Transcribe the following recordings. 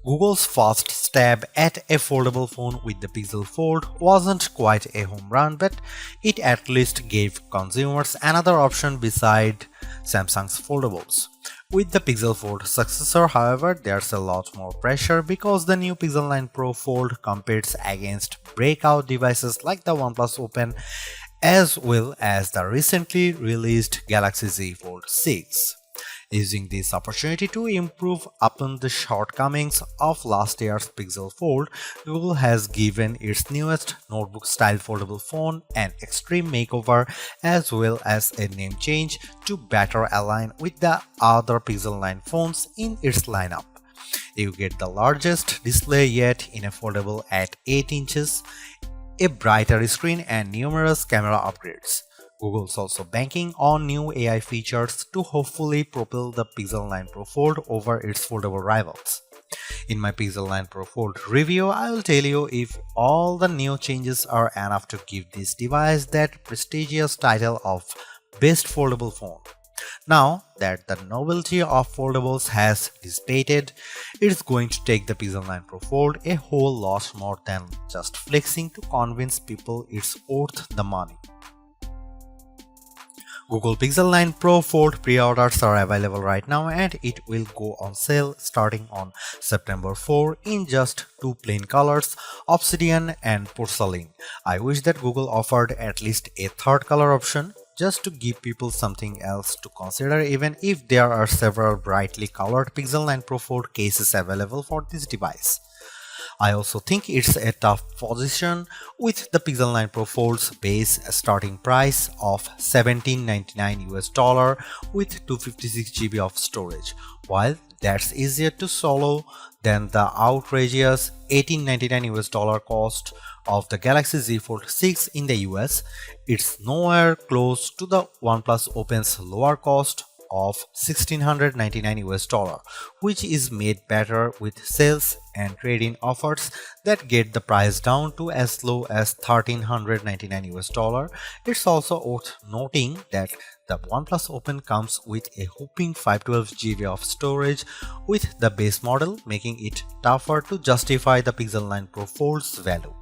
Google's first stab at a foldable phone with the Pixel Fold wasn't quite a home run, but it at least gave consumers another option beside Samsung's foldables. With the Pixel Fold successor, however, there's a lot more pressure because the new Pixel 9 Pro Fold competes against breakout devices like the OnePlus Open as well as the recently released Galaxy Z Fold 6. Using this opportunity to improve upon the shortcomings of last year's Pixel Fold, Google has given its newest notebook-style foldable phone an extreme makeover as well as a name change to better align with the other Pixel 9 phones in its lineup. You get the largest display yet in a foldable at 8 inches, a brighter screen and numerous camera upgrades. Google's also banking on new AI features to hopefully propel the Pixel 9 Pro Fold over its foldable rivals. In my Pixel 9 Pro Fold review, I will tell you if all the new changes are enough to give this device that prestigious title of Best Foldable Phone. Now that the novelty of foldables has dissipated, it's going to take the Pixel 9 Pro Fold a whole lot more than just flexing to convince people it's worth the money. Google Pixel 9 Pro Fold pre-orders are available right now and it will go on sale starting on September 4 in just two plain colors, Obsidian and Porcelain. I wish that Google offered at least a third color option just to give people something else to consider even if there are several brightly colored Pixel 9 Pro Fold cases available for this device. I also think it's a tough position with the Pixel 9 Pro Fold's base starting price of $1799 with 256GB of storage. While that's easier to swallow than the outrageous $1899 cost of the Galaxy Z Fold 6 in the US, it's nowhere close to the OnePlus Open's lower cost of $1,699, which is made better with sales and trade-in offers that get the price down to as low as $1,399. It's also worth noting that the OnePlus Open comes with a whopping 512GB of storage with the base model, making it tougher to justify the Pixel 9 Pro Fold's value.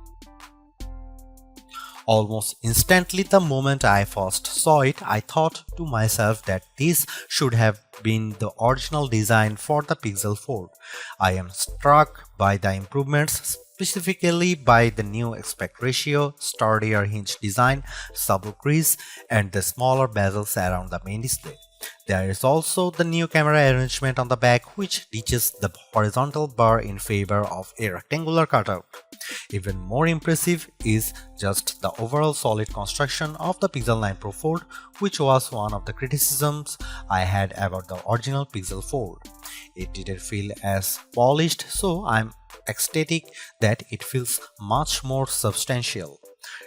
Almost instantly the moment I first saw it, I thought to myself that this should have been the original design for the Pixel Fold. I am struck by the improvements, specifically by the new aspect ratio, sturdier hinge design, subtle crease, and the smaller bezels around the main display. There is also the new camera arrangement on the back which ditches the horizontal bar in favor of a rectangular cutout. Even more impressive is just the overall solid construction of the Pixel 9 Pro Fold, which was one of the criticisms I had about the original Pixel Fold. It didn't feel as polished, so I'm ecstatic that it feels much more substantial.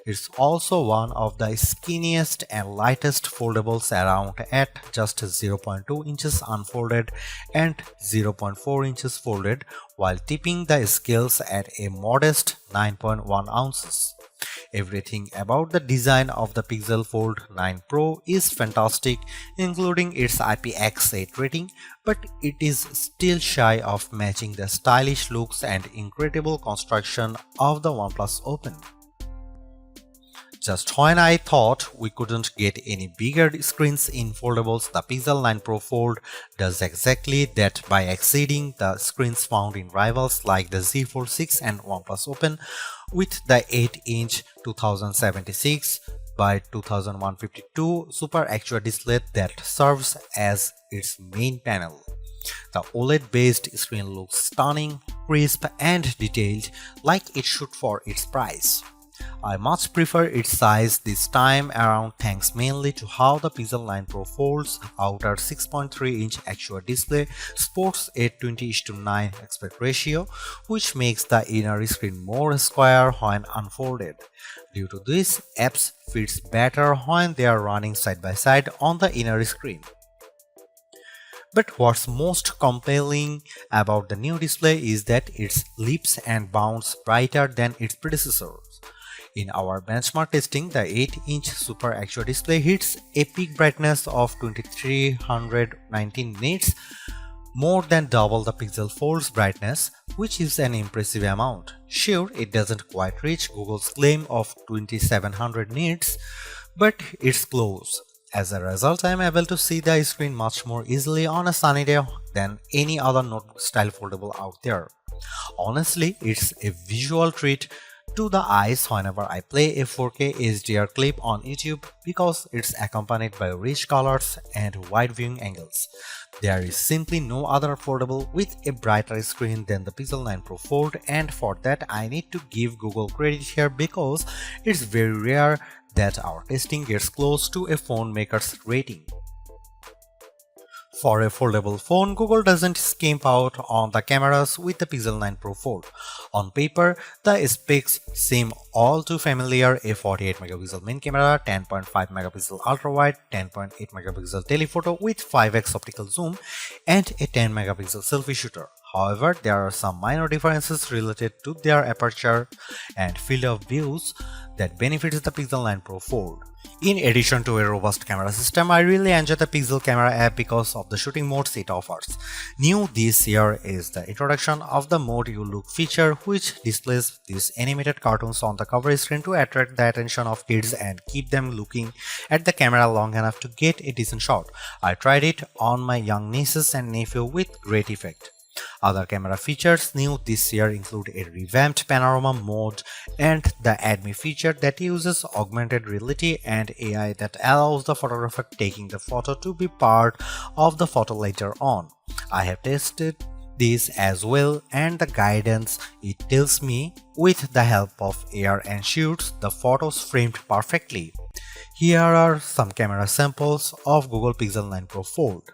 It's also one of the skinniest and lightest foldables around at just 0.2 inches unfolded and 0.4 inches folded, while tipping the scales at a modest 9.1 ounces. Everything about the design of the Pixel Fold 9 Pro is fantastic, including its IPX8 rating, but it is still shy of matching the stylish looks and incredible construction of the OnePlus Open. Just when I thought we couldn't get any bigger screens in foldables, the Pixel 9 Pro Fold does exactly that by exceeding the screens found in rivals like the Z Fold 6 and OnePlus Open with the 8-inch 2076 by 2152 Super AQUA display that serves as its main panel. The OLED-based screen looks stunning, crisp, and detailed like it should for its price. I much prefer its size this time around thanks mainly to how the Pixel 9 Pro Fold's outer 6.3-inch AQUA display sports a 20:9 aspect ratio, which makes the inner screen more square when unfolded. Due to this, apps fits better when they are running side by side on the inner screen. But what's most compelling about the new display is that it leaps and bounds brighter than its predecessors. In our benchmark testing, the 8-inch Super AQUA display hits a peak brightness of 2319 nits, more than double the Pixel Fold's brightness, which is an impressive amount. Sure, it doesn't quite reach Google's claim of 2700 nits, but it's close. As a result, I am able to see the screen much more easily on a sunny day than any other notebook style foldable out there. Honestly, it's a visual treat to the eyes whenever I play a 4K HDR clip on YouTube because it's accompanied by rich colors and wide viewing angles. There is simply no other foldable with a brighter screen than the Pixel 9 Pro Fold, and for that I need to give Google credit here because it's very rare that our testing gets close to a phone maker's rating. For a foldable phone, Google doesn't skimp out on the cameras with the Pixel 9 Pro Fold. On paper, the specs seem all too familiar: a 48 megapixel main camera, 10.5 megapixel ultra-wide, 10.8 megapixel telephoto with 5x optical zoom, and a 10 megapixel selfie shooter. However, there are some minor differences related to their aperture and field of views that benefits the Pixel 9 Pro Fold. In addition to a robust camera system, I really enjoy the Pixel Camera app because of the shooting modes it offers. New this year is the introduction of the Mode You Look feature, which displays these animated cartoons on the cover screen to attract the attention of kids and keep them looking at the camera long enough to get a decent shot. I tried it on my young nieces and nephew with great effect. Other camera features new this year include a revamped panorama mode and the Add Me feature that uses augmented reality and AI that allows the photographer taking the photo to be part of the photo later on. I have tested this as well, and the guidance it tells me with the help of AR ensures the photos framed perfectly. Here are some camera samples of Google Pixel 9 Pro Fold.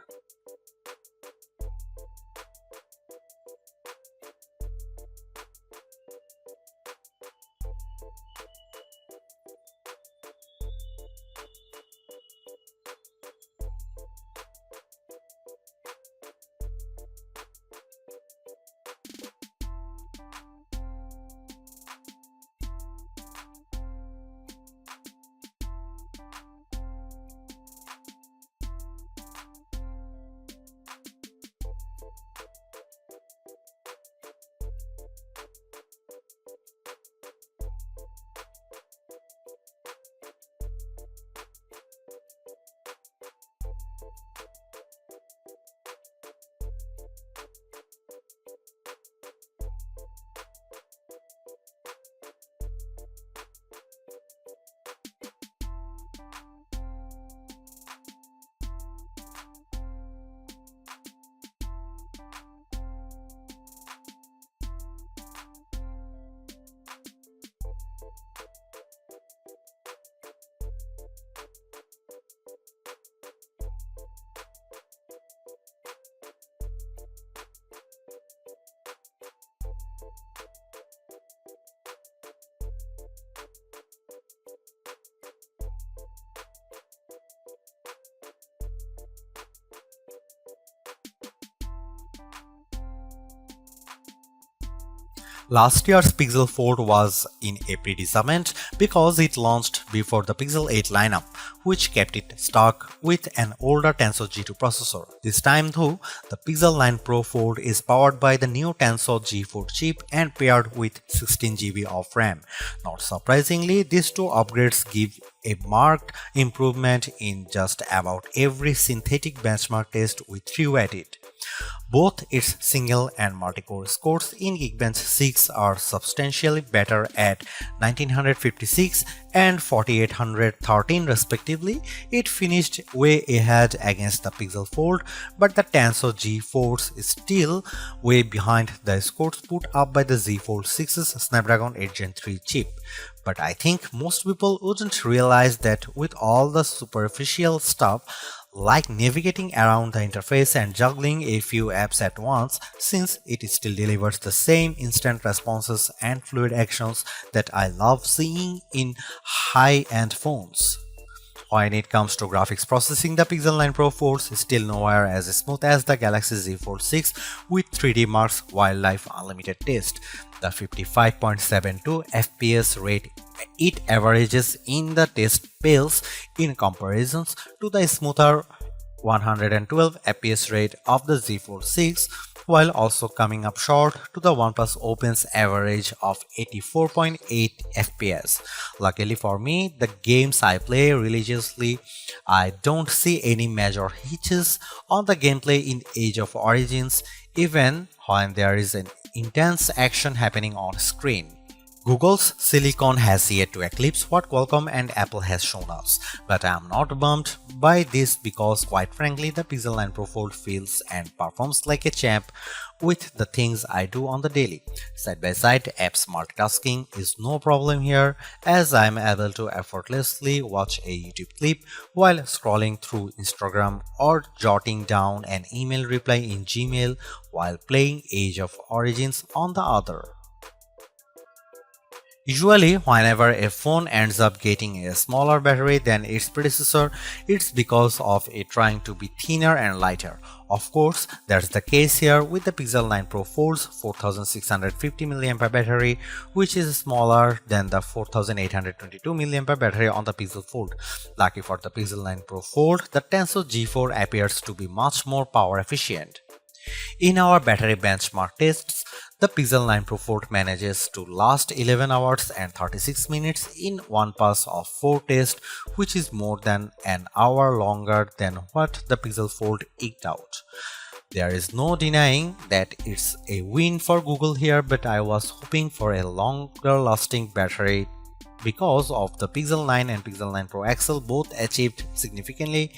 Last year's Pixel Fold was in a predicament because it launched before the Pixel 8 lineup, which kept it stuck with an older Tensor G2 processor. This time though, the Pixel 9 Pro Fold is powered by the new Tensor G4 chip and paired with 16GB of RAM. Not surprisingly, these two upgrades give a marked improvement in just about every synthetic benchmark test we threw at it. Both its single and multi-core scores in Geekbench 6 are substantially better at 1956 and 4813 respectively. It finished way ahead against the Pixel Fold, but the Tensor G4 is still way behind the scores put up by the Z Fold 6's Snapdragon 8 Gen 3 chip. But I think most people wouldn't realize that with all the superficial stuff like navigating around the interface and juggling a few apps at once, since it still delivers the same instant responses and fluid actions that I love seeing in high-end phones. When it comes to graphics processing, the Pixel 9 Pro Fold is still nowhere as smooth as the Galaxy Z Fold 6 with 3D Mark's Wildlife Unlimited test. The 55.72 FPS rate it averages in the test pales in comparisons to the smoother 112 FPS rate of the Z Fold 6, while also coming up short to the OnePlus Open's average of 84.8 FPS. Luckily for me, the games I play religiously, I don't see any major hitches on the gameplay in Age of Origins, even when there is an intense action happening on screen. Google's Silicon has yet to eclipse what Qualcomm and Apple has shown us, but I am not bummed by this because quite frankly the Pixel 9 Pro Fold feels and performs like a champ with the things I do on the daily. Side-by-side apps multitasking is no problem here as I am able to effortlessly watch a YouTube clip while scrolling through Instagram or jotting down an email reply in Gmail while playing Age of Origins on the other. Usually, whenever a phone ends up getting a smaller battery than its predecessor, it's because of it trying to be thinner and lighter. Of course, that's the case here with the Pixel 9 Pro Fold's 4650 mAh battery, which is smaller than the 4822 mAh battery on the Pixel Fold. Lucky for the Pixel 9 Pro Fold, the Tensor G4 appears to be much more power efficient. In our battery benchmark tests, the Pixel 9 Pro Fold manages to last 11 hours and 36 minutes in one pass of 4 tests, which is more than an hour longer than what the Pixel Fold eked out. There is no denying that it's a win for Google here, but I was hoping for a longer lasting battery because of the Pixel 9 and Pixel 9 Pro XL both achieved significantly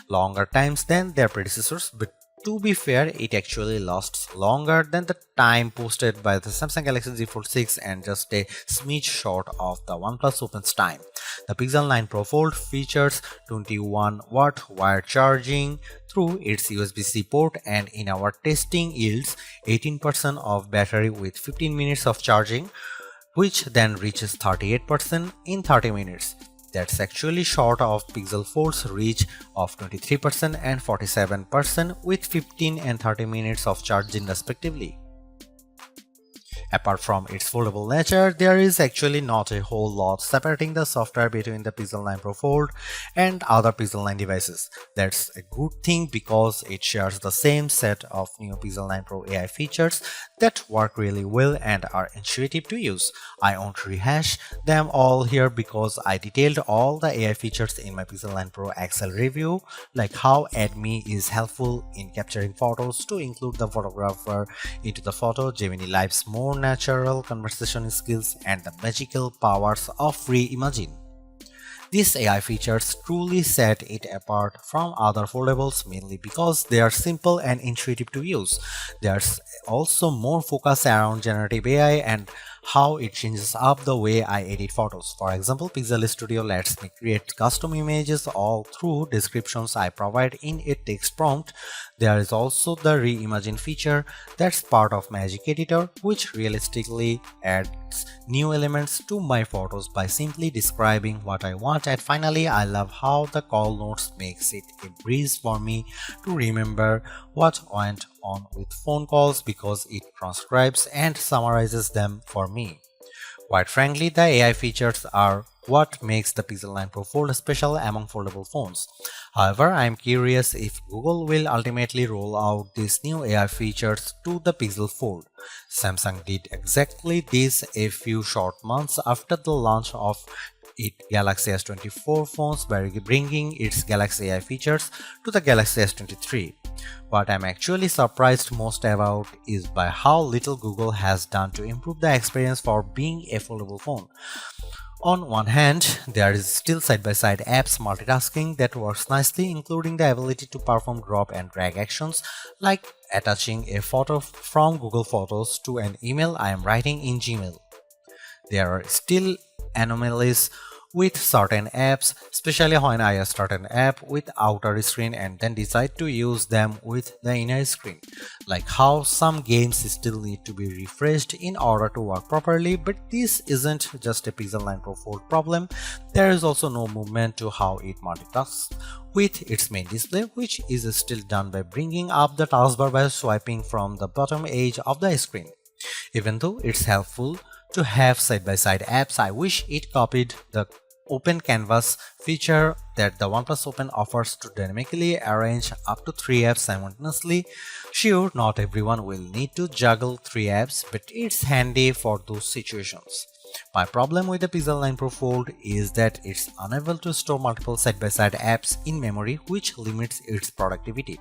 longer times than their predecessors, but to be fair, it actually lasts longer than the time posted by the Samsung Galaxy Z Fold 6 and just a smidge short of the OnePlus Open's time. The Pixel 9 Pro Fold features 21-watt wired charging through its USB-C port and in our testing yields 18% of battery with 15 minutes of charging, which then reaches 38% in 30 minutes. That's actually short of Pixel Fold's reach of 23% and 47% with 15 and 30 minutes of charging respectively. Apart from its foldable nature, there is actually not a whole lot separating the software between the Pixel 9 Pro Fold and other Pixel 9 devices. That's a good thing because it shares the same set of new Pixel 9 Pro AI features that work really well and are intuitive to use. I won't rehash them all here because I detailed all the AI features in my Pixel 9 Pro XL review, like how AdMe is helpful in capturing photos to include the photographer into the photo, Gemini Live's more natural conversation skills, and the magical powers of Reimagine. These AI features truly set it apart from other foldables mainly because they are simple and intuitive to use. There's also more focus around generative AI and how it changes up the way I edit photos. For example, Pixel Studio lets me create custom images all through descriptions I provide in a text prompt. There is also the Reimagine feature that's part of Magic Editor, which realistically adds new elements to my photos by simply describing what I want. And finally, I love how the call notes makes it a breeze for me to remember what went on with phone calls because it transcribes and summarizes them for me. Quite frankly, the AI features are what makes the Pixel 9 Pro Fold special among foldable phones. However, I am curious if Google will ultimately roll out these new AI features to the Pixel Fold. Samsung did exactly this a few short months after the launch of its Galaxy S24 phones by bringing its Galaxy AI features to the Galaxy S23. What I'm actually surprised most about is by how little Google has done to improve the experience for being a foldable phone. On one hand, there is still side-by-side apps multitasking that works nicely, including the ability to perform drop and drag actions like attaching a photo from Google Photos to an email I am writing in Gmail. There are still anomalies with certain apps, especially when I start an app with outer screen and then decide to use them with the inner screen, like how some games still need to be refreshed in order to work properly. But this isn't just a Pixel 9 Pro Fold problem. There is also no movement to how it multitasks with its main display, which is still done by bringing up the taskbar by swiping from the bottom edge of the screen. Even though it's helpful to have side-by-side apps, I wish it copied the Open Canvas feature that the OnePlus Open offers to dynamically arrange up to 3 apps simultaneously. Sure, not everyone will need to juggle 3 apps, but it's handy for those situations. My problem with the Pixel 9 Pro Fold is that it's unable to store multiple side-by-side apps in memory, which limits its productivity.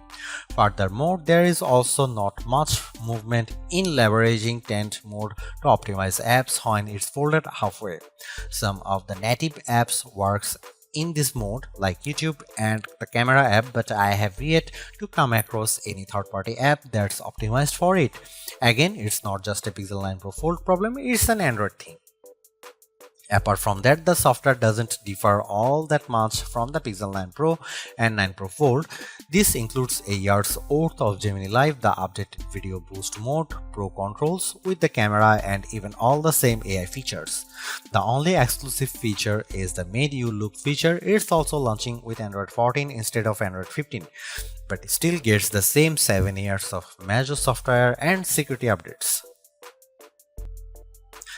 Furthermore, there is also not much movement in leveraging tent mode to optimize apps when it's folded halfway. Some of the native apps works in this mode like YouTube and the camera app, but I have yet to come across any third-party app that's optimized for it. Again, it's not just a Pixel 9 Pro Fold problem, it's an Android thing. Apart from that, the software doesn't differ all that much from the Pixel 9 Pro and 9 Pro Fold. This includes a year's worth of Gemini Live, the updated video boost mode, Pro controls with the camera, and even all the same AI features. The only exclusive feature is the Made You Look feature. It's also launching with Android 14 instead of Android 15, but it still gets the same 7 years of major software and security updates.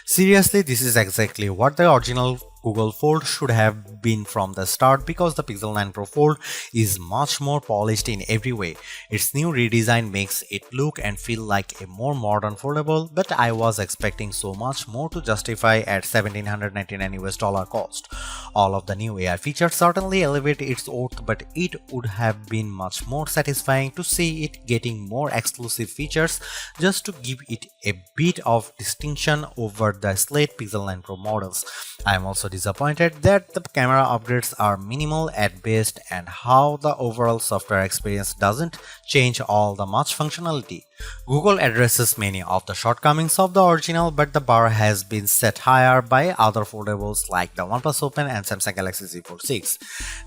Seriously, this is exactly what the original Google Fold should have been from the start, because the Pixel 9 Pro Fold is much more polished in every way. Its new redesign makes it look and feel like a more modern foldable, but I was expecting so much more to justify at $1,799 cost. All of the new AI features certainly elevate its worth, but it would have been much more satisfying to see it getting more exclusive features just to give it a bit of distinction over the slate Pixel 9 Pro models. I am also disappointed that the camera upgrades are minimal at best and how the overall software experience doesn't change all the much functionality. Google addresses many of the shortcomings of the original, but the bar has been set higher by other foldables like the OnePlus Open and Samsung Galaxy Z Fold 6.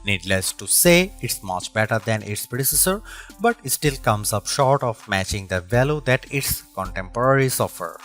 Needless to say, it's much better than its predecessor, but it still comes up short of matching the value that its contemporaries offer.